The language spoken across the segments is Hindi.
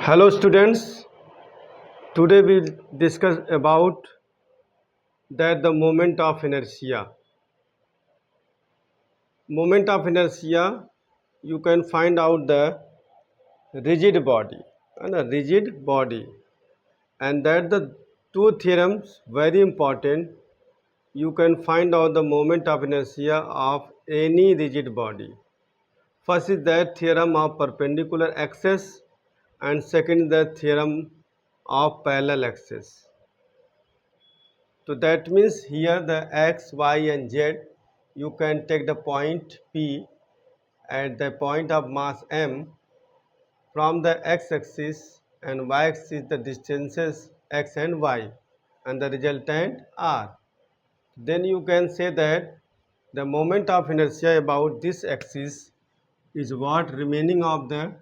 Hello students, today we will discuss about that the moment of inertia. Moment of inertia, you can find out the rigid body and a rigid body, and that the two theorems very important. You can find out the moment of inertia of any rigid body. First is that theorem of perpendicular axis, and second is the theorem of parallel axis. So that means here the x, y and z, you can take the point P at the point of mass m. From the x-axis and y-axis the distances x and y and the resultant r. Then you can say that the moment of inertia about this axis is what remaining of the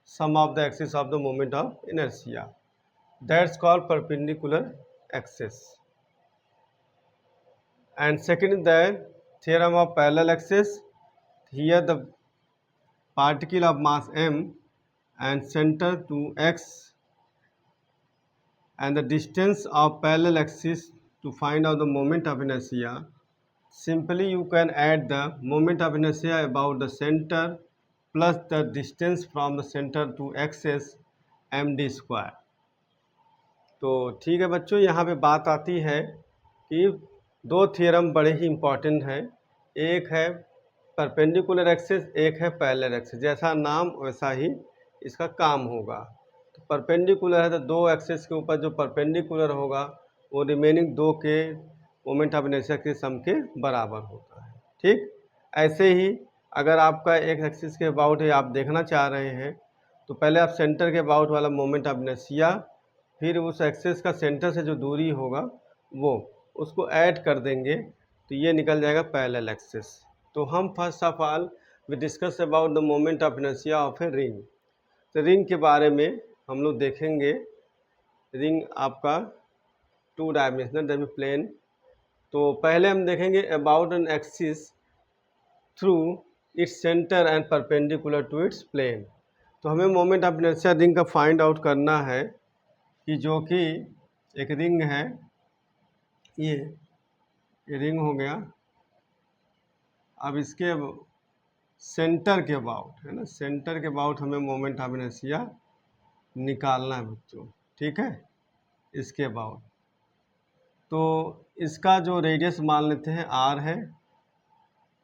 sum of the axis of the moment of inertia. That's called perpendicular axis. And second is the theorem of parallel axis. Here the particle of mass m and center to x and the distance of parallel axis to find out the moment of inertia. Simply you can add the moment of inertia about the center plus the distance from the center to axis md square. तो ठीक है बच्चों, यहाँ पे बात आती है कि दो थ्योरम बड़े ही इम्पॉर्टेंट हैं। एक है परपेंडिकुलर एक्सिस, एक है पैरेलल एक्सिस। जैसा नाम वैसा ही इसका काम होगा। तो परपेंडिकुलर है तो दो एक्सिस के ऊपर जो परपेंडिकुलर होगा वो रिमेनिंग दो के मोमेंट ऑफ इनर्शिया के सम के बराबर होता है। ठीक, ऐसे ही अगर आपका एक एक्सिस के अबाउट है, आप देखना चाह रहे हैं, तो पहले आप सेंटर के अबाउट वाला मोमेंट ऑफ इनर्शिया, फिर उस एक्सिस का सेंटर से जो दूरी होगा वो उसको ऐड कर देंगे तो ये निकल जाएगा पैरेलल एक्सिस। तो हम first of all we discuss about the moment of inertia of a ring. तो रिंग के बारे में हम लोग देखेंगे। रिंग आपका टू डायमेंशनल प्लेन। तो पहले हम देखेंगे about an axis through its centre and perpendicular to its plane. तो हमें मोमेंट ऑफ इनर्शिया रिंग का फाइंड आउट करना है कि जो कि एक रिंग है, ये रिंग हो गया। अब इसके सेंटर के अबाउट है ना, सेंटर के अबाउट हमें मोमेंट ऑफ इनर्शिया निकालना है बच्चों। ठीक है, इसके अबाउट। तो इसका जो रेडियस मान लेते हैं r है,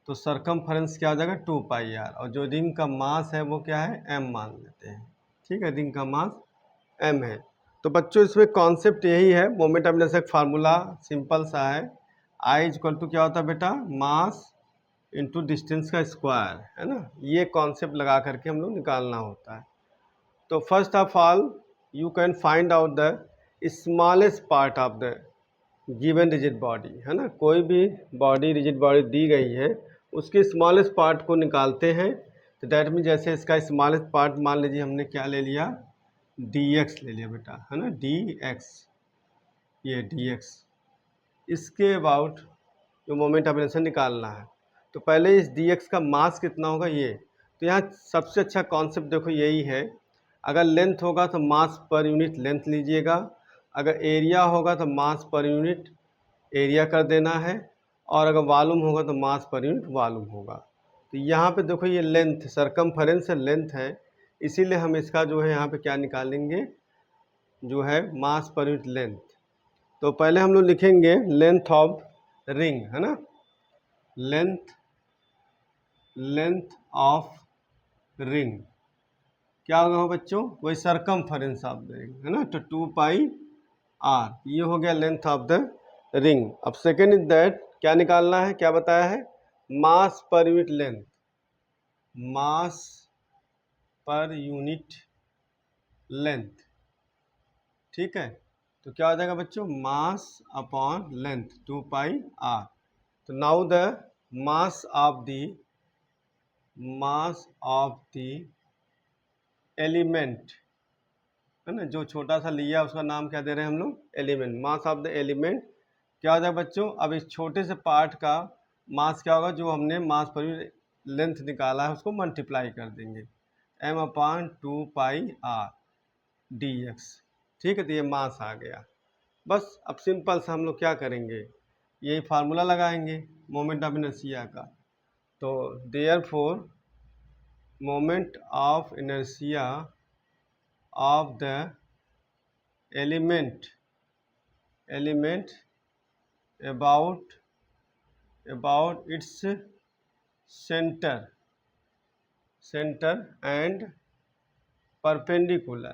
तो सरकमफरेंस क्या हो जाएगा 2πr, और जो रिंग का मास है वो क्या है m मान लेते हैं। ठीक है, रिंग का मास m है। तो बच्चों इसमें कॉन्सेप्ट यही है, moment of inertia formula simple सा है, I इक्वल टू क्या होता है बेटा, मास इंटू डिस्टेंस का स्क्वायर, है ना। ये कॉन्सेप्ट लगा करके हम लोग निकालना होता है। तो first of all you can find out the smallest part of the given rigid body, है ना। कोई भी बॉडी रिजिड बॉडी दी गई है उसके स्मॉलेस्ट पार्ट को निकालते हैं। तो डैट मीन जैसे इसका स्मॉलेस्ट पार्ट मान लीजिए हमने क्या ले लिया, dx ले लिया बेटा, है ना, dx, ये dx। इसके अबाउट जो मोमेंट ऑफ इनर्शिया निकालना है, तो पहले इस dx का मास कितना होगा ये। तो यहाँ सबसे अच्छा कॉन्सेप्ट देखो यही है, अगर लेंथ होगा तो मास पर यूनिट लेंथ लीजिएगा, अगर एरिया होगा तो मास पर यूनिट एरिया कर देना है, और अगर वॉल्यूम होगा तो मास पर यूनिट वॉल्यूम होगा। तो यहाँ पे देखो ये लेंथ सरकमफरेंस लेंथ है, इसीलिए हम इसका जो है यहाँ पे क्या निकालेंगे, जो है मास पर यूनिट लेंथ। तो पहले हम लोग लिखेंगे लेंथ ऑफ रिंग, है ना, लेंथ ऑफ रिंग क्या होगा बच्चों, वही सरकमफरेंस ऑफ द रिंग, है ना। तो 2πr, ये हो गया लेंथ ऑफ द रिंग। अब सेकेंड इज दैट क्या निकालना है, क्या बताया है, मास पर यूनिट लेंथ, मास पर यूनिट लेंथ। ठीक है, तो क्या हो जाएगा बच्चों, मास अपॉन लेंथ 2πr। तो now the mass of the element, है ना, जो छोटा सा लिया उसका नाम क्या दे रहे हैं हम लोग, element. Mass of the element क्या हो जाएगा बच्चों, अब इस छोटे से पार्ट का मास क्या होगा, जो हमने मास पर लेंथ निकाला है उसको मल्टीप्लाई कर देंगे, m/2πr। dx। ठीक है, तो ये मास आ गया। बस अब सिंपल सा हम लोग क्या करेंगे, यही फार्मूला लगाएंगे मोमेंट ऑफ इनर्शिया का। तो therefore moment of inertia of the element about its center and perpendicular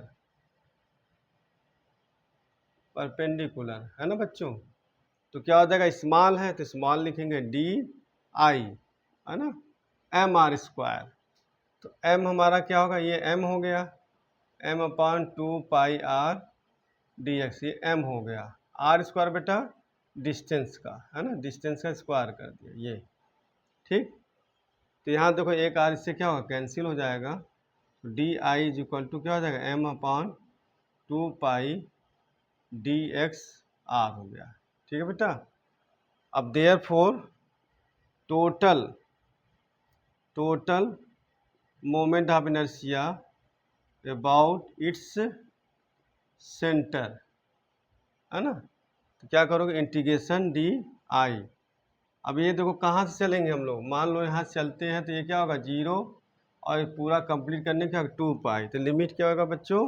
है ना बच्चों। तो क्या हो जाएगा, स्मॉल है तो स्मॉल लिखेंगे डी आई, है ना, एम आर स्क्वायर। तो एम हमारा क्या होगा, ये एम हो गया, M upon 2 pi are D x, ये एम हो गया। आर स्क्वायर बेटा डिस्टेंस का, है ना, डिस्टेंस का स्क्वायर कर दिया ये। ठीक, तो यहाँ देखो एक आर इससे क्या होगा, कैंसिल हो जाएगा। तो D I is equal to क्या हो जाएगा, M upon 2 pi D X R हो गया। ठीक है बेटा। अब therefore total moment of inertia about its centre, है ना, तो क्या करोगे, इंटीग्रेशन डी आई। अब ये देखो कहाँ से चलेंगे हम लोग, मान लो यहाँ से चलते हैं तो ये क्या होगा 0, और पूरा कंप्लीट करने का 2 पाई, तो लिमिट क्या होगा बच्चों,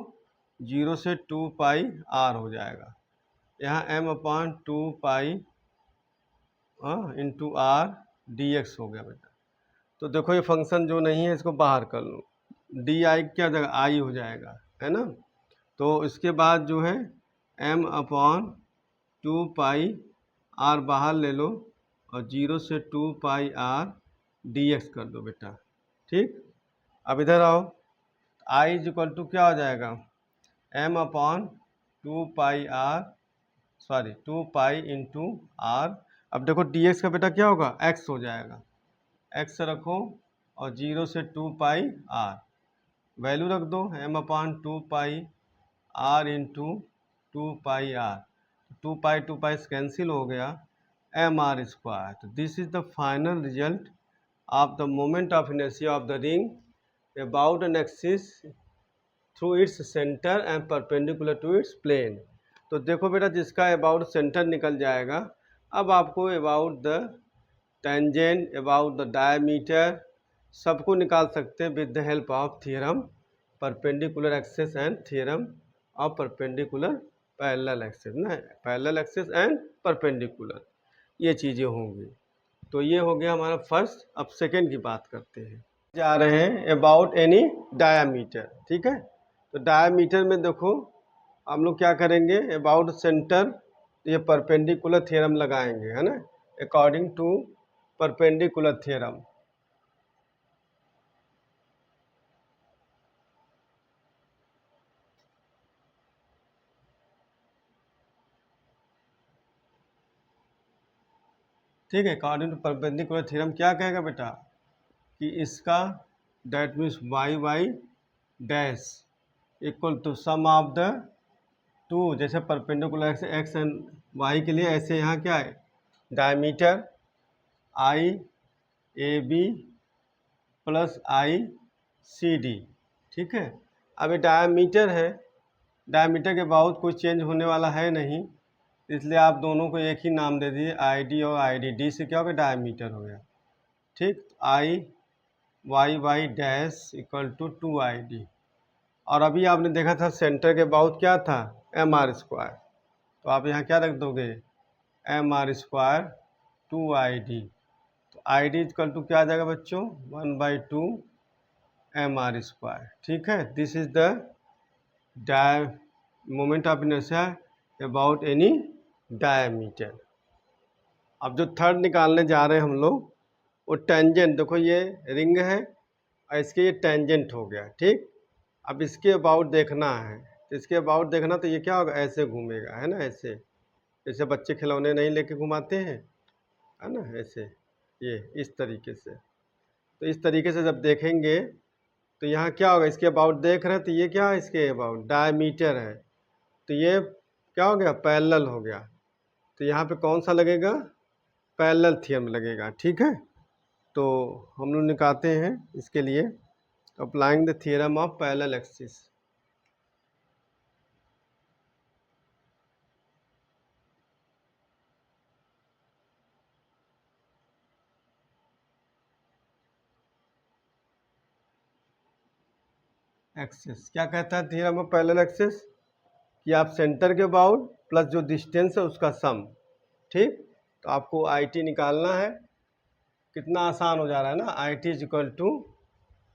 0 से 2 पाई आर हो जाएगा। यहाँ M upon 2 pi into R D X हो गया बेटा। तो देखो ये फंक्शन जो नहीं है इसको बाहर कर लो, डी आई क्या हो जाएगा, आई हो जाएगा, है ना। तो इसके बाद जो है एम अपॉन 2 पाई आर बाहर ले लो, और 0 से 2 पाई आर डी एक्स कर दो बेटा। ठीक, अब इधर आओ, आई इज इक्वल टू क्या हो जाएगा, M upon 2 pi into R. अब देखो डी एक्स का बेटा क्या होगा, एक्स हो जाएगा, एक्स रखो और 0 से 2 पाई आर, वैल्यू रख दो, M upon 2 pi R into 2 pi R, 2 pi cancel हो गया, एम आर स्क्वायर। तो this is the final result of the moment of inertia of the ring about an axis through its centre and perpendicular to its plane. तो देखो बेटा जिसका अबाउट सेंटर निकल जाएगा, अब आपको about the tangent, about the diameter सबको निकाल सकते हैं with the help of theorem perpendicular axis and theorem of perpendicular parallel axis ना, पैरेलल एक्सिस एंड परपेंडिकुलर, ये चीज़ें होंगी। तो ये हो गया हमारा फर्स्ट। अब सेकेंड की बात करते हैं, जा रहे हैं अबाउट एनी डायामीटर। ठीक है, तो डायामीटर में देखो हम लोग क्या करेंगे, अबाउट सेंटर ये परपेंडिकुलर थ्योरम लगाएंगे, है ना, अकॉर्डिंग टू परपेंडिकुलर थ्योरम। ठीक है, अकॉर्डिंग टू परपेंडिकुलर थ्योरम क्या कहेगा बेटा, कि इसका that means Y Y dash equal to sum of the two, जैसे परपेंडिकुलर एक्स एंड वाई के लिए, ऐसे यहाँ क्या है, diameter I A B plus I C D. ठीक है, अब ये डायमीटर है, डायमीटर के बावजूद कोई चेंज होने वाला है नहीं, इसलिए आप दोनों को एक ही नाम दे दीजिए, आई डी और आई डी। डी से क्या हो गया, डायमीटर हो गया। ठीक, I Y Y dash equal to 2 I D, और अभी आपने देखा था सेंटर के बाउट क्या था, एम आर स्क्वायर, तो आप यहाँ क्या रख दोगे, M R square 2 I D. तो आई डी इक्वल टू क्या आ जाएगा बच्चों, 1/2 एम आर स्क्वायर। ठीक है, this is the moment of inertia about any diameter. अब जो थर्ड निकालने जा रहे हैं हम लोग, वो टेंजेंट। देखो ये रिंग है और इसके ये टेंजेंट हो गया। ठीक, अब इसके अबाउट देखना है, तो इसके अबाउट देखना तो ये क्या होगा, ऐसे घूमेगा, है ना, ऐसे, जैसे बच्चे खिलौने नहीं लेके घुमाते हैं, है ना, ऐसे, ये इस तरीके से। तो इस तरीके से जब देखेंगे तो यहाँ क्या होगा, इसके अबाउट देख रहे हैं तो ये क्या है, इसके अबाउट डायमीटर है, तो ये क्या हो गया, पैरेलल हो गया। तो यहाँ पे कौन सा लगेगा, पैरेलल थ्योरम लगेगा। ठीक है, तो हम लोग निकालते हैं इसके लिए, applying the theorem of parallel axis. Axes. क्या कहता है थ्योरम ऑफ पैरेलल एक्सेस? कि आप सेंटर के अबाउट प्लस जो डिस्टेंस है उसका सम। ठीक, तो आपको आई टी निकालना है। कितना आसान हो जा रहा है ना, I T is equal to,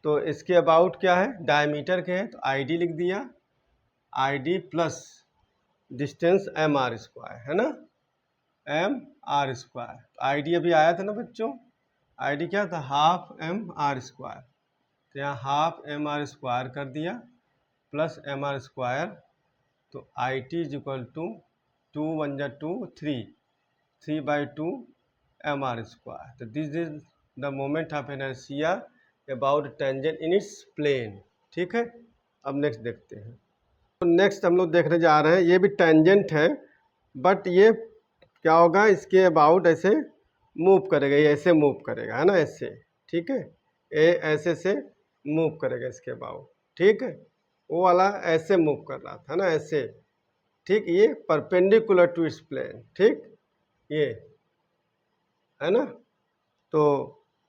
तो इसके अबाउट क्या है, डायमीटर के है तो आई डी लिख दिया, I D plus distance M R square, है ना, एम आर स्क्वायर। तो आई डी अभी आया था ना बच्चों, आई डी क्या था, हाफ एम आर स्क्वायर। तो यहाँ हाफ एम आर स्क्वायर कर दिया प्लस एम आर स्क्वायर, तो I T is equal to 2 1 जा 2 3/2 एम आर स्क्वायर। तो this is the moment of inertia about tangent in its plane. ठीक है, अब नेक्स्ट देखते हैं। तो नेक्स्ट हम लोग देखने जा रहे हैं, ये भी टेंजेंट है बट ये क्या होगा, इसके अबाउट ऐसे मूव करेगा, ये ऐसे मूव करेगा, है ना, ऐसे। ठीक है, ये ऐसे से मूव करेगा इसके अबाउट। ठीक है, वो वाला ऐसे मूव कर रहा था ना, ऐसे। ठीक, ये परपेंडिकुलर टू इट्स प्लेन। ठीक, ये है ना, तो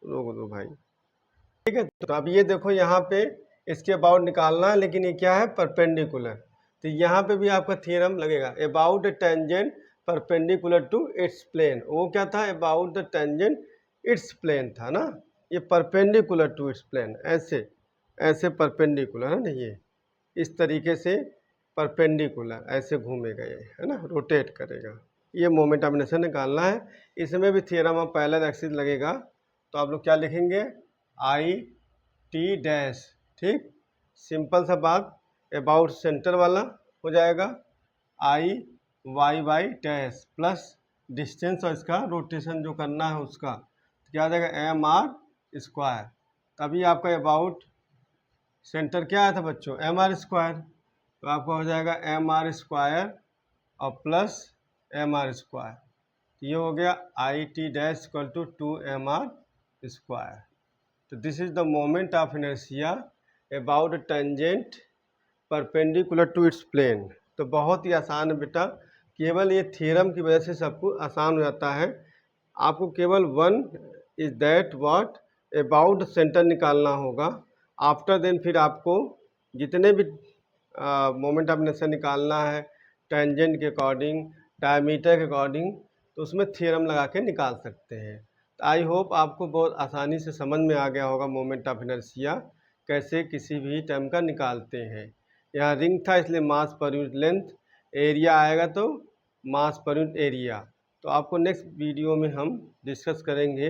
रोक दो भाई। ठीक है, तो अब ये देखो यहाँ पे इसके अबाउट निकालना है, लेकिन ये क्या है, परपेंडिकुलर। तो यहाँ पे भी आपका थ्योरम लगेगा, about the tangent perpendicular to its plane. वो क्या था, about the tangent its plane था ना, ये परपेंडिकुलर टू इट्स प्लेन, ऐसे ऐसे परपेंडिकुलर है ना, ये इस तरीके से परपेंडिकुलर ऐसे घूमेगा ये, है ना, रोटेट करेगा। ये मोमेंट ऑफ इनर्शिया निकालना है। इसमें भी थ्योरम ऑफ पैरेलल एक्सिस लगेगा, तो आप लोग क्या लिखेंगे, आई टी डैश। ठीक, सिंपल सा बात, अबाउट सेंटर वाला हो जाएगा I Y Y dash plus distance और इसका रोटेशन जो करना है उसका, तो क्या आ जाएगा, एम आर स्क्वायर। तभी आपका अबाउट सेंटर क्या आया था बच्चों, एम आर स्क्वायर, तो आपका हो जाएगा एम आर स्क्वायर और प्लस एम आर स्क्वायर। तो ये हो गया I T dash equal to 2 mr square. तो this is the moment of inertia about tangent perpendicular to its plane. तो बहुत ही आसान है बेटा, केवल ये थ्योरम की वजह से सब कुछ आसान हो जाता है। आपको केवल one is that what about centre निकालना होगा। आफ्टर देन फिर आपको जितने भी मोमेंट ऑफ इनर्शिया निकालना है टेंजेंट के अकॉर्डिंग, डायमीटर के अकॉर्डिंग, तो उसमें थ्योरम लगा के निकाल सकते हैं। तो आई होप आपको बहुत आसानी से समझ में आ गया होगा मोमेंट ऑफ इनर्शिया कैसे किसी भी टर्म का निकालते हैं। यहाँ रिंग था इसलिए मास पर यूनिट लेंथ, एरिया आएगा तो मास पर यूनिट एरिया। तो आपको नेक्स्ट वीडियो में हम डिस्कस करेंगे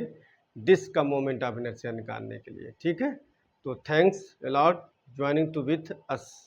डिस्क का मोमेंट ऑफ इनर्शिया निकालने के लिए। ठीक है, तो thanks a lot joining two with us.